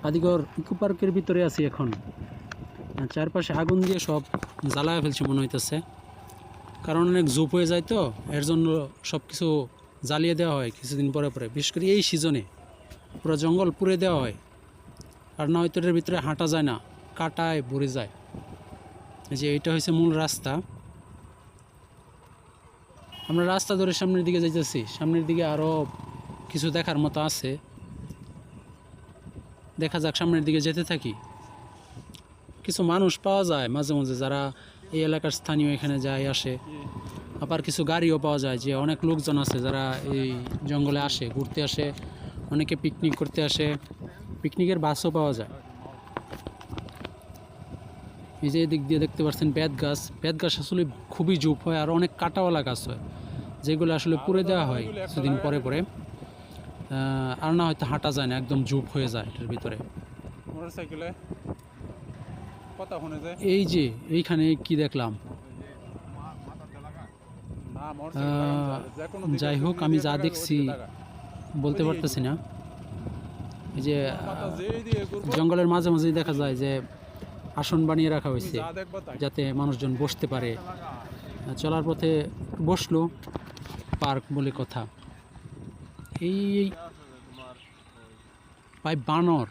আদিগর eco পার্কের ভিতরে আছি এখন। চারপাশে আগুন দিয়ে সব জ্বালায় ফেলছে মনে হইতেছে, কারণ অনেক জুপ হয়ে যায় তো, এর জন্য সব কিছু জ্বালিয়ে দেওয়া হয় কিছুদিন পরে পরে। বিশেষ করে এই সিজনে পুরো জঙ্গল পুড়ে দেওয়া হয়, আর না হয়তো এর ভিতরে হাঁটা যায় না, কাটায় ভরে যায়। এই যে এটা হচ্ছে মূল রাস্তা। আমরা রাস্তা ধরে সামনের দিকে যাইতেছি। সামনের দিকে আরও কিছু দেখার মতো আছে, দেখা যাক, সামনের দিকে যেতে থাকি। কিছু মানুষ পাওয়া যায় মাঝে মাঝে যারা এই এলাকার স্থানীয়, এখানে যায় আসে। আবার কিছু গাড়িও পাওয়া যায়, যে অনেক লোকজন আছে যারা এই জঙ্গলে আসে, ঘুরতে আসে, অনেকে পিকনিক করতে আসে। পিকনিকের বাসও পাওয়া যায়। এই যে এদিক দিয়ে দেখতে পাচ্ছেন বেত গাছ। বেত গাছ আসলে খুবই জুপ হয়, আর অনেক কাটাওয়ালা গাছ হয়, যেগুলো আসলে পুড়ে দেওয়া হয় কিছুদিন পরে পরে। আর না হয়তো হাঁটা যায় না, একদম জুপ হয়ে যায় এটার ভিতরে। এই যে এইখানে কি দেখলাম, যাই হোক, আমি যা দেখছি বলতে পারতেছি না। এই যে জঙ্গলের মাঝে মাঝেই দেখা যায় যে আসন বানিয়ে রাখা হয়েছে, যাতে মানুষজন বসতে পারে। চলার পথে বসলো, পার্ক বলে কথা। এই ভাই বানর,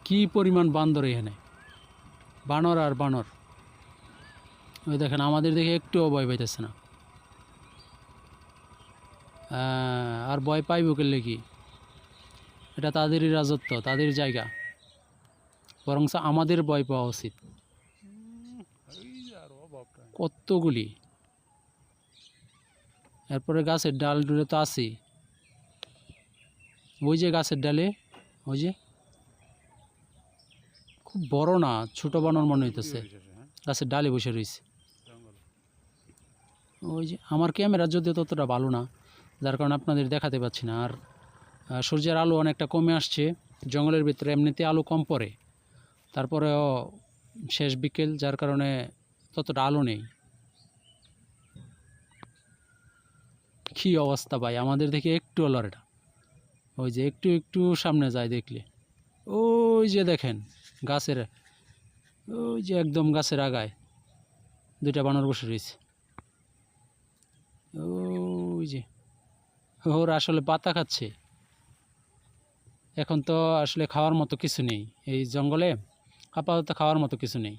কি পরিমাণ বান্দর এখানে, বানর আর বানর। ওই দেখেন, আমাদের দেখে একটুও ভয় পাইতেছে না। আর ভয় পাইব কেলে কি, এটা তাদেরই রাজত্ব, তাদের জায়গা, বরং আমাদের ভয় পাওয়া উচিত। কতগুলি, এরপরে গাছের ডাল ডুলে তো আছি। ওই যে গাছের ডালে, ওই যে খুব বড় না, ছোট বানর মনে হইতেছে, গাছের ডালে বসে রয়েছে। ওই যে আমার ক্যামেরা যদিও ততটা ভালো না, যার কারণে আপনাদের দেখাতে পাচ্ছি না। আর সূর্যের আলো অনেকটা কমে আসছে, জঙ্গলের ভিতরে এমনিতে আলো কম পড়ে, তারপরেও শেষ বিকেল, যার কারণে ততটা আলো নেই। কি অবস্থা ভাই, আমাদের দেখে একটু লড়েটা। ওই যে একটু একটু সামনে যায় দেখলে, ওই যে দেখেন গাছের, ওই যে একদম গাছের আগায় দুইটা বানর বসে রয়েছে। ওই যে ওরা আসলে পাতা খাচ্ছে। এখন তো আসলে খাওয়ার মতো কিছু নেই এই জঙ্গলে, আপাতত খাওয়ার মতো কিছু নেই,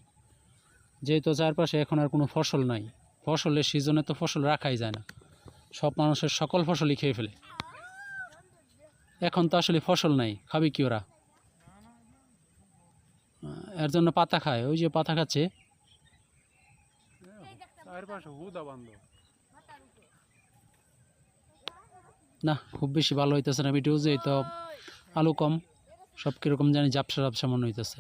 যেহেতু চারপাশে এখন আর কোনো ফসল নাই। ফসলের সিজনে তো ফসল রাখাই যায় না, সব মানুষের সকল ফসলই খেয়ে ফেলে। এখন তো আসলে ফসল নাই, খাবে কি ওরা? এর জন্য পাতা খায়, ওই যে পাতা খাচ্ছে। না, খুব বেশি ভালো হইতেছে না ভিডিও, যে তো আলু কম, সব কিরকম জানি ঝাপসা ঝাপসা মনে হইতেছে।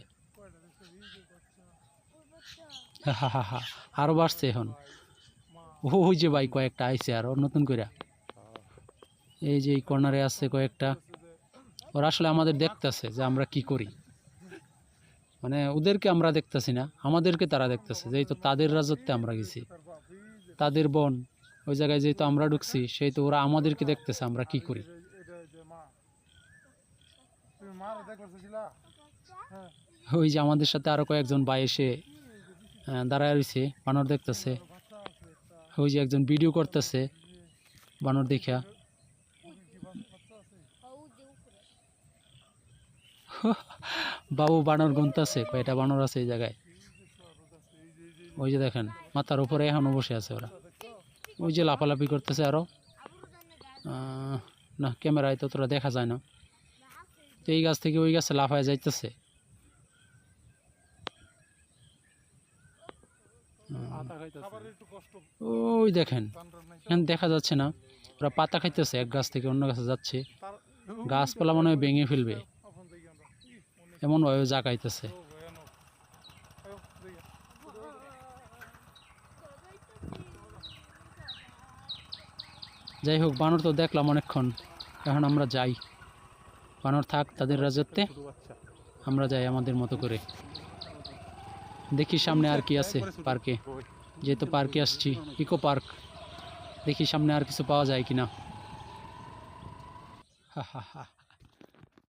হা, আরো বাড়ছে এখন। ওই যে ভাই কয়েকটা আইছে আরো নতুন করে, এই যে এই কর্নারে আছে কয়েকটা। ওরা আসলে আমাদের দেখতেছে যে আমরা কি করি, মানে ওদেরকে আমরা দেখতেছি না, আমাদেরকে তারা দেখতেছে। যেহেতু তাদের রাজত্বে আমরা গেছি, তাদের বন, ওই জায়গায় যেহেতু আমরা ঢুকছি, সেই তো ওরা আমাদেরকে দেখতেছে আমরা কি করি। ওই যে আমাদের সাথে আরো কয়েকজন ভাই এসে দাঁড়ায় রয়েছে, বানর দেখতেছে। ওই যে একজন ভিডিও করতেছে বানর দেখা। বাবু বানর গুনতেছে, কয়টা বানর আছে এই জায়গায়। ওই যে দেখেন মাথার উপরে এখনো বসে আছে ওরা। ওই যে লাফালাফি করতেছে আরো। না, ক্যামেরায় তো তোরা দেখা যায় না। তো এই গাছ থেকে ওই গাছে লাফায় যাইতেছে। ওই দেখেন, এখন দেখা যাচ্ছে না, ওরা পাতা খাইতেছে, এক গাছ থেকে অন্য গাছে যাচ্ছে। গাছপালা মনে হয় ভেঙে ফেলবে, এমন ভাবে জাগাইতেছে। যাই হোক, বানর তো দেখলাম অনেকক্ষণ, এখন আমরা যাই। বানর থাক তাদের রাজত্বে, আমরা যাই আমাদের মতো করে। দেখি সামনে আর কি আছে পার্কে, যেহেতু পার্কে আসছি, ইকো পার্ক। দেখি সামনে আর কিছু পাওয়া যায় কিনা। হা হা হা।